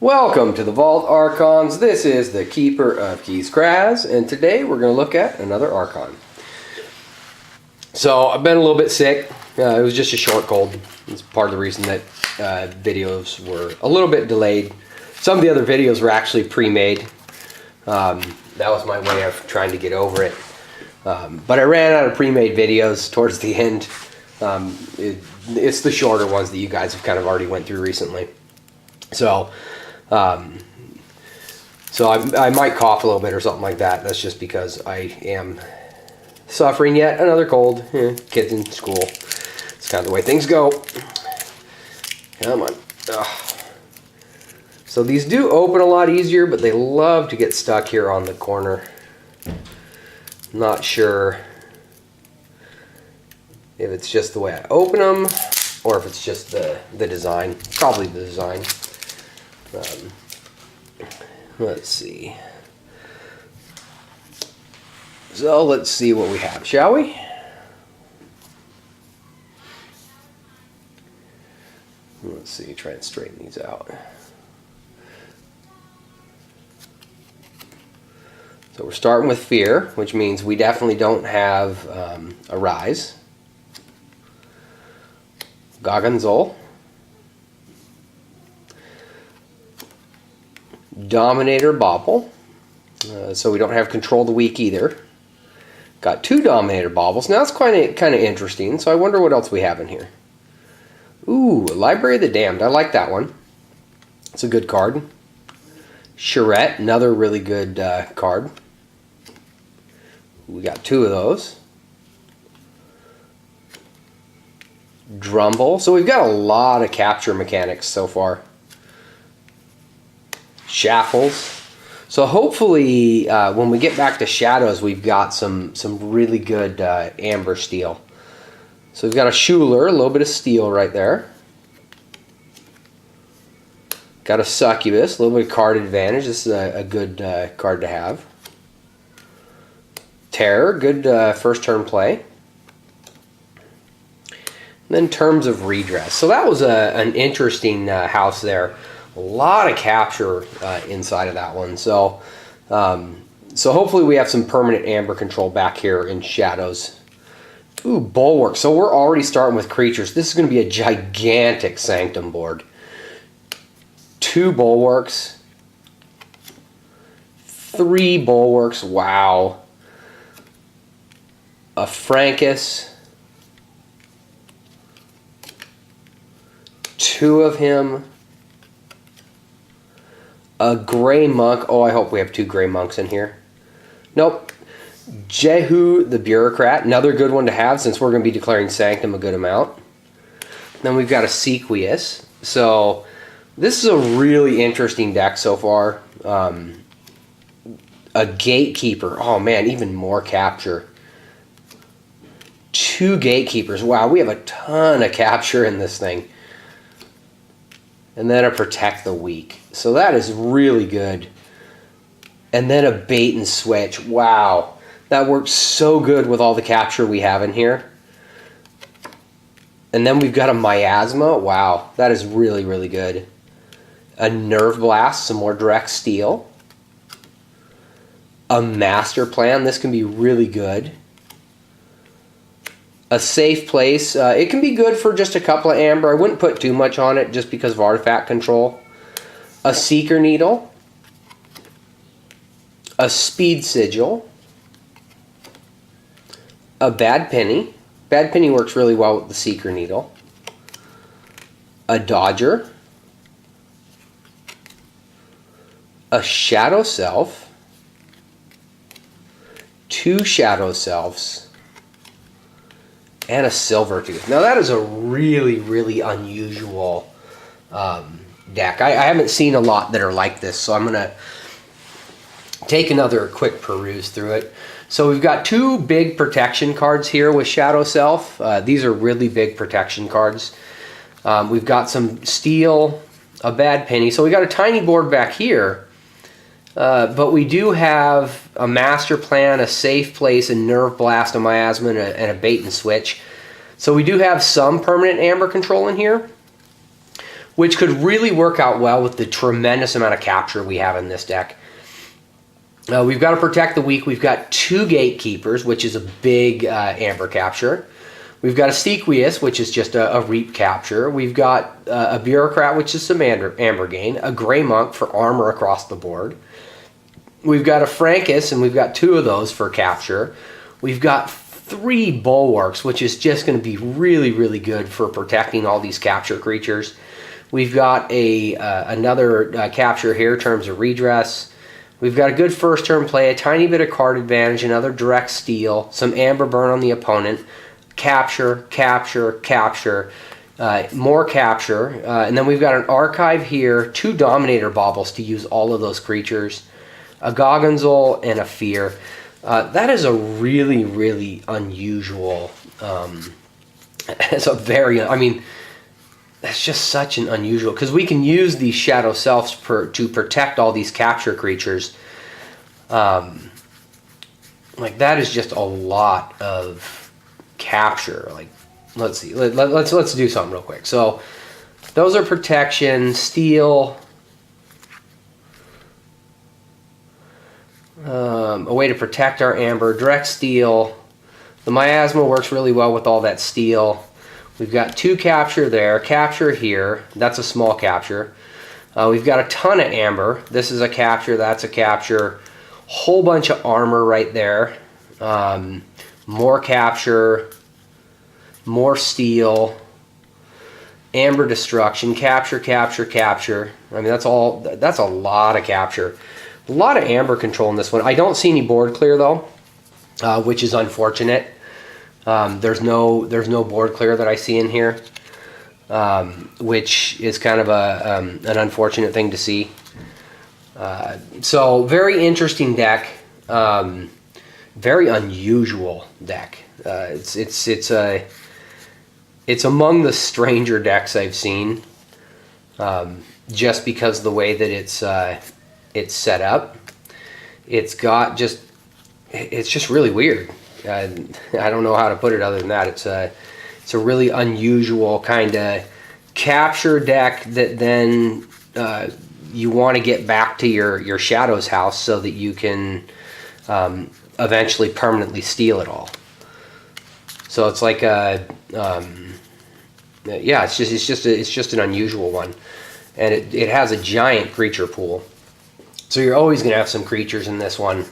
Welcome to the Vault Archons. This is the Keeper of Keys, Kraz, and today we're going to look at another Archon. So I've been a little bit sick. It was just a short cold. It's part of the reason that videos were a little bit delayed. Some of the other videos were actually pre-made. That was my way of trying to get over it. But I ran out of pre-made videos towards the end. It's the shorter ones that you guys have kind of already went through recently. So I might cough a little bit or something like that. That's just because I am suffering yet another cold. Kids in school. It's kind of the way things go. Come on. Ugh. So these do open a lot easier, but they love to get stuck here on the corner. Not sure if it's just the way I open them or if it's just the design. Probably the design. Let's see. So let's see what we have, shall we? Let's see, try and straighten these out. So we're starting with Fear, which means we definitely don't have a Rise. Gaganzol. Dominator Bauble. So we don't have Control the Weak either. Got two Dominator Baubles. Now it's kind of interesting. So I wonder what else we have in here. Ooh, Library of the Damned. I like that one. It's a good card. Charette, another really good card. We got two of those. Drumble. So we've got a lot of capture mechanics so far. Shackles. So hopefully when we get back to Shadows, we've got some really good Amber Steel. So we've got a Schuler, a little bit of steel right there. Got a Succubus, a little bit of card advantage. This is a good card to have. Terror, good first turn play. And then Terms of Redress. So that was an interesting house there. A lot of capture inside of that one. So hopefully we have some permanent Amber control back here in Shadows. Ooh, Bulwark. So we're already starting with creatures. This is going to be a gigantic Sanctum board. Two Bulwarks. Three Bulwarks. Wow. A Frankus. Two of him. A Gray Monk. Oh, I hope we have two Gray Monks in here. Nope. Jehu the Bureaucrat. Another good one to have since we're going to be declaring Sanctum a good amount. Then we've got a Sequius. So this is a really interesting deck so far. A Gatekeeper. Oh man, even more capture. Two Gatekeepers. Wow, we have a ton of capture in this thing. And then a Protect the Weak. So that is really good. And then a Bait and Switch. Wow. That works so good with all the capture we have in here. And then we've got a Miasma. Wow. That is really, really good. A Nerve Blast. Some more direct steel. A Master Plan. This can be really good. A Safe Place. It can be good for just a couple of Amber. I wouldn't put too much on it just because of artifact control. A Seeker Needle. A Speed Sigil. A Bad Penny. Bad Penny works really well with the Seeker Needle. A Dodger. A Shadow Self. Two Shadow Selves. And a Silvertooth. Now that is a really, really unusual deck. I haven't seen a lot that are like this, so I'm going to take another quick peruse through it. So we've got two big protection cards here with Shadow Self. These are really big protection cards. We've got some steel, a Bad Penny. So we got a tiny board back here. But we do have a Master Plan, a Safe Place, a Nerve Blast, a Miasma, and a Bait and Switch. So we do have some permanent Amber control in here. which could really work out well with the tremendous amount of capture we have in this deck. We've got to protect the weak. We've got 2 gatekeepers, which is a big amber capture. We've got a Sequius, which is just a reap capture. We've got a Bureaucrat, which is some amber gain. A Gray Monk for armor across the board. We've got a Frankus, and we've got 2 of those for capture. We've got 3 Bulwarks, which is just going to be really, really good for protecting all these capture creatures. We've got another capture here in terms of redress. We've got a good first turn play, a tiny bit of card advantage, another direct steal, some amber burn on the opponent, capture, capture, capture, more capture, and then we've got an archive here, 2 Dominator Baubles to use all of those creatures, a Goggonzol, and a Fear. That is a really, really unusual, it's a very, I mean, that's just such an unusual, because we can use these Shadow Selves to protect all these capture creatures. Like, that is just a lot of capture. Like, let's see, let's do something real quick. So those are protection, steal, a way to protect our amber, direct steal. The Miasma works really well with all that steal. We've got 2 capture there, capture here. That's a small capture. We've got a ton of amber. This is a capture, that's a capture. Whole bunch of armor right there. More capture, more steal, amber destruction, capture, capture, capture. I mean, that's a lot of capture. A lot of amber control in this one. I don't see any board clear though, which is unfortunate. There's no board clear that I see in here, which is kind of an unfortunate thing to see. So very interesting deck, very unusual deck. It's among the stranger decks I've seen, just because of the way that it's set up. It's just really weird. I don't know how to put it other than that. It's a really unusual kind of capture deck that then you want to get back to your Shadows house so that you can eventually permanently steal it all. So it's like yeah, it's just an unusual one, and it has a giant creature pool. So you're always going to have some creatures in this one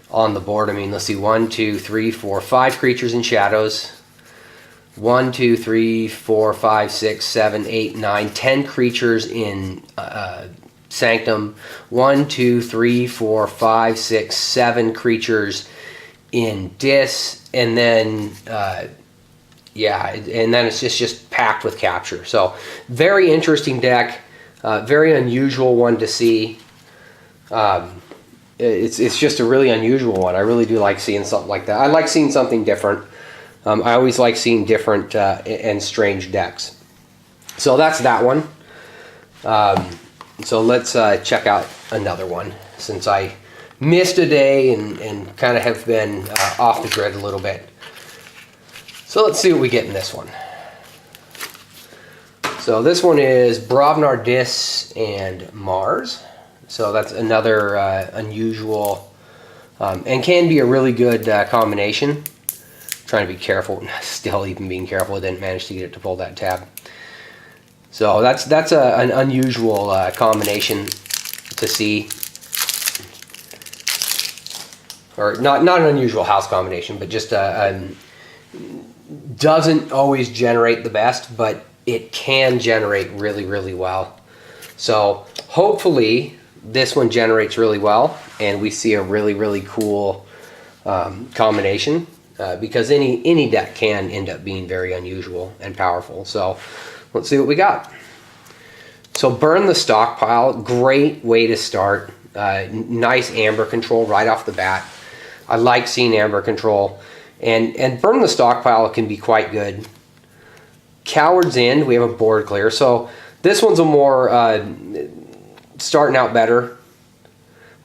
on the board. I mean, let's see, 1, 2, 3, 4, 5 creatures in Shadows. 1, 2, 3, 4, 5, 6, 7, 8, 9, 10 creatures in Sanctum. 1, 2, 3, 4, 5, 6, 7 creatures in Dis, and then yeah, and then it's just packed with capture. So very interesting deck, very unusual one to see. It's just a really unusual one. I really do like seeing something like that. I like seeing something different. I always like seeing different and strange decks. So that's that one. So let's check out another one, since I missed a day and kind of have been off the grid a little bit. So let's see what we get in this one. So this one is Brovnar Dis and Mars. So that's another unusual and can be a really good combination. I'm trying to be careful, still even being careful, I didn't manage to get it to pull that tab. So that's an unusual combination to see. Or not an unusual house combination, but just doesn't always generate the best, but it can generate really, really well. So hopefully this one generates really well, and we see a really, really cool combination, because any deck can end up being very unusual and powerful. So let's see what we got. So Burn the Stockpile, great way to start. Nice amber control right off the bat. I like seeing amber control, and Burn the Stockpile can be quite good. Coward's End, we have a board clear, so this one's a more starting out better.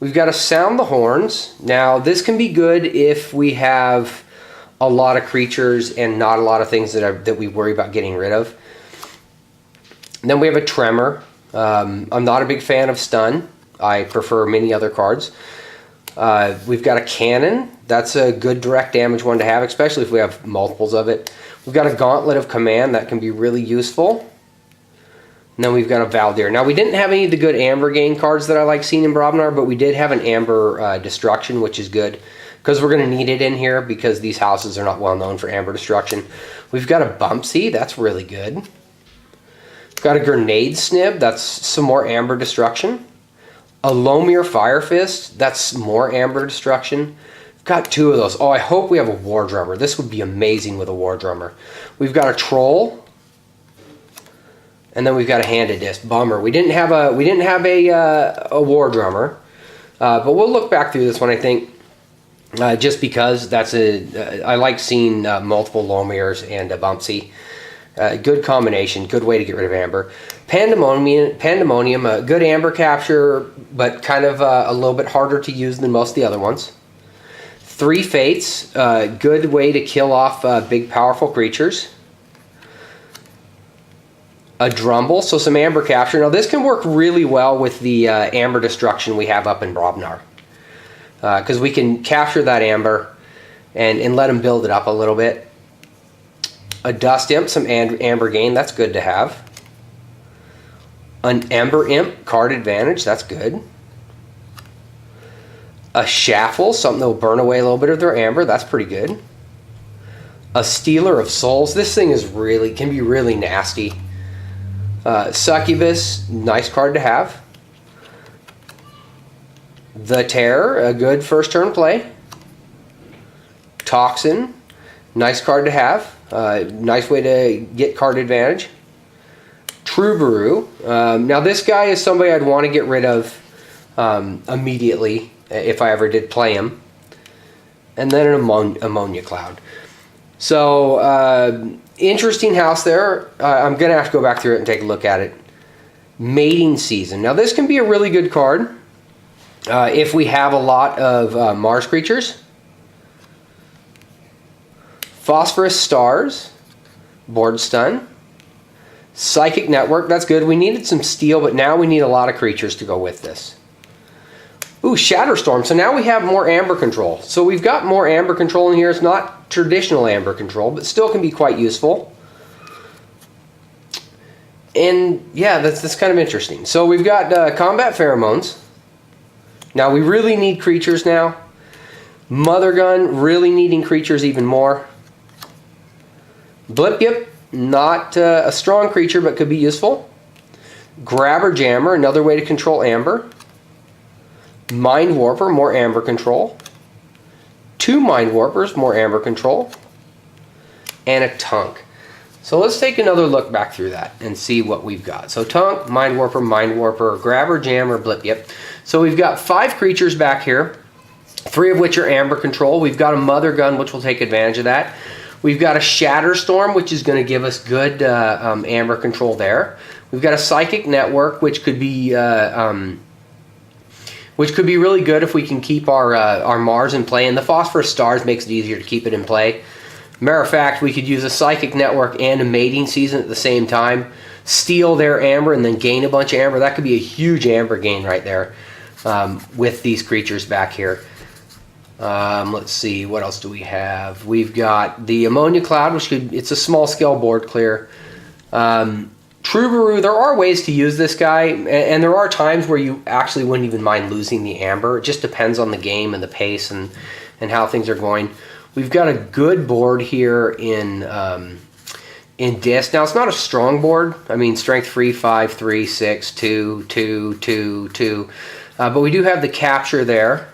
We've got to Sound the Horns. Now this can be good if we have a lot of creatures and not a lot of things that we worry about getting rid of. And then we have a Tremor. I'm not a big fan of Stun. I prefer many other cards. We've got a Cannon. That's a good direct damage one to have, especially if we have multiples of it. We've got a Gauntlet of Command. That can be really useful. And then we've got a Valdir. Now, we didn't have any of the good Amber Gain cards that I like seeing in Brobnar, but we did have an Amber Destruction, which is good, because we're going to need it in here because these houses are not well known for Amber Destruction. We've got a Bumpsy. That's really good. We've got a Grenade Snib. That's some more Amber Destruction. A Lomir Fire Fist. That's more Amber Destruction. We've got two of those. Oh, I hope we have a War Drummer. This would be amazing with a War Drummer. We've got a Troll. And then we've got a Handed Disc. Bummer. We didn't have a War Drummer, but we'll look back through this one. I think just because that's I like seeing multiple Lomirs and a Bumpsy. Good combination. Good way to get rid of Amber. Pandemonium. A good Amber capture, but kind of a little bit harder to use than most of the other ones. 3 Fates. Good way to kill off big powerful creatures. A Drumble, so some Amber capture. Now this can work really well with the Amber Destruction we have up in Brobnar. Because we can capture that Amber and let them build it up a little bit. A Dust Imp, some Amber Gain, that's good to have. An Ember Imp, card advantage, that's good. A Shaffle, something that will burn away a little bit of their Amber, that's pretty good. A Stealer of Souls, this thing is can be really nasty. Succubus, nice card to have. The Terror, a good first turn play. Toxin, nice card to have. Nice way to get card advantage. Troubadour. Now this guy is somebody I'd want to get rid of immediately if I ever did play him. And then an Ammonia Cloud. So, interesting house there. I'm going to have to go back through it and take a look at it. Mating Season. Now this can be a really good card if we have a lot of Mars creatures. Phosphorus Stars. Board Stun. Psychic Network. That's good. We needed some steel, but now we need a lot of creatures to go with this. Ooh, Shatterstorm. So now we have more Amber control. So we've got more Amber control in here. It's not traditional Amber control, but still can be quite useful. And yeah, that's kind of interesting. So we've got Combat Pheromones. Now we really need creatures now. Mother Gun, really needing creatures even more. Blip Yip, not a strong creature, but could be useful. Grabber Jammer, another way to control Amber. Mind Warper, more Amber control. 2 Mind Warpers, more Amber control. And a Tunk. So let's take another look back through that and see what we've got. So Tunk, Mind Warper, Grabber, Jammer, Blip Yip. So we've got 5 creatures back here, 3 of which are Amber control. We've got a Mother Gun, which will take advantage of that. We've got a Shatterstorm, which is going to give us good Amber control there. We've got a Psychic Network, which could be really good if we can keep our Mars in play. And the Phosphorus Stars makes it easier to keep it in play. Matter of fact, we could use a Psychic Network and a Mating Season at the same time. Steal their Amber and then gain a bunch of Amber. That could be a huge Amber gain right there with these creatures back here. Let's see, what else do we have? We've got the Ammonia Cloud, it's a small scale board clear. Troubadour, there are ways to use this guy, and there are times where you actually wouldn't even mind losing the Amber. It just depends on the game and the pace and how things are going. We've got a good board here in Disc. Now, it's not a strong board. I mean, strength 3, 5, 3, 6, 2, 2, 2, 2. But we do have the capture there.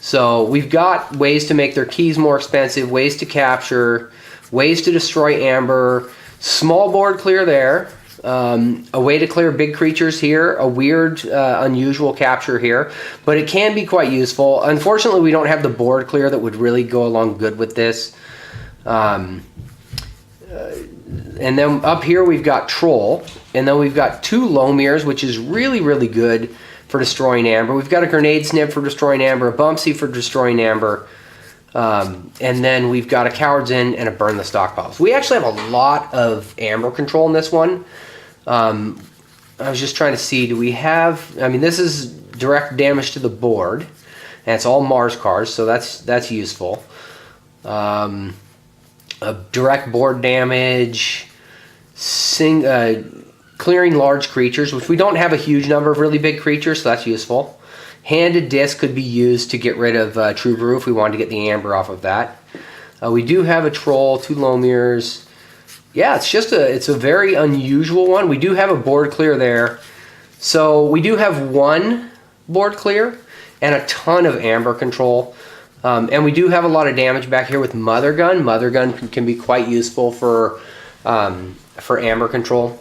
So we've got ways to make their keys more expensive, ways to capture, ways to destroy Amber, small board clear there, a way to clear big creatures here, a weird, unusual capture here, but it can be quite useful. Unfortunately, we don't have the board clear that would really go along good with this. And then up here we've got Troll, and then we've got 2 Lomirs, which is really, really good for destroying Amber. We've got a Grenade Snib for destroying Amber, a Bumpsy for destroying Amber. And then we've got a Coward's Inn and a Burn the Stockpiles. We actually have a lot of amber control in this one. I was just trying to see, do we have, I mean, this is direct damage to the board, and it's all Mars cards, so that's useful. A direct board damage, clearing large creatures, which we don't have a huge number of really big creatures, so that's useful. Handed Disc could be used to get rid of True Brew if we wanted to get the amber off of that. We do have a Troll, 2 Lomirs. Yeah, it's a very unusual one. We do have a board clear there. So we do have 1 board clear and a ton of amber control. And we do have a lot of damage back here with Mother Gun. Mother Gun can be quite useful for amber control.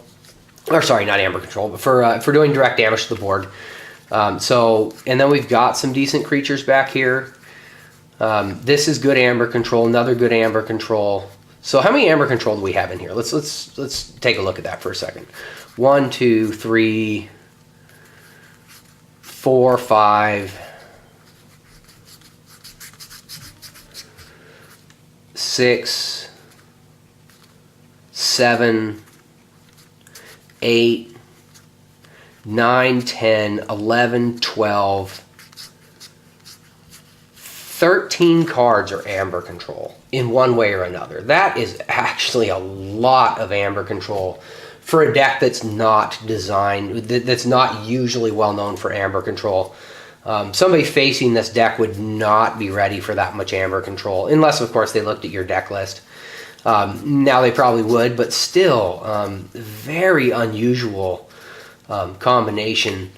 Or sorry, not amber control, but for doing direct damage to the board. And then we've got some decent creatures back here. This is good amber control, another good amber control. So how many amber control do we have in here? Let's take a look at that for a second. 1, 2, 3, 4, 5, 6, 7, 8, 9, 10, 11, 12, 13 cards are amber control in one way or another. That is actually a lot of amber control for a deck that's not designed, that's not usually well known for amber control. Somebody facing this deck would not be ready for that much amber control, unless of course they looked at your deck list. Now they probably would, but still, very unusual combination.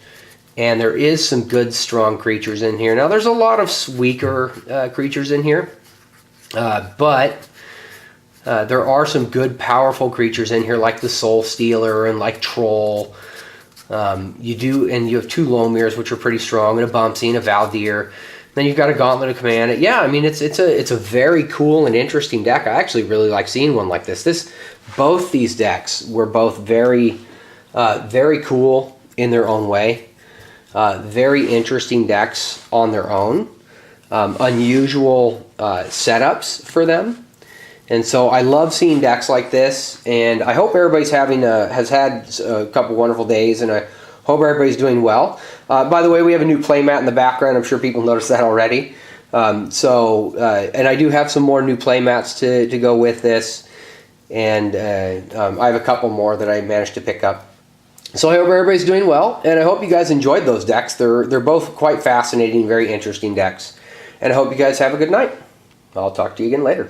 And there is some good, strong creatures in here. Now, there's a lot of weaker creatures in here, but there are some good, powerful creatures in here, like the Soul Stealer and like Troll. You have 2 Lomirs, which are pretty strong, and a Bumpsy and a Valdir. Then you've got a Gauntlet of Command. Yeah, I mean, it's a very cool and interesting deck. I actually really like seeing one like this. Both these decks were both very, very cool in their own way. Very interesting decks on their own. Unusual setups for them. And so I love seeing decks like this, and I hope everybody's has had a couple wonderful days, and I hope everybody's doing well. By the way, we have a new playmat in the background. I'm sure people noticed that already. And I do have some more new playmats to go with this, and I have a couple more that I managed to pick up. So I hope everybody's doing well, and I hope you guys enjoyed those decks. They're both quite fascinating, very interesting decks. And I hope you guys have a good night. I'll talk to you again later.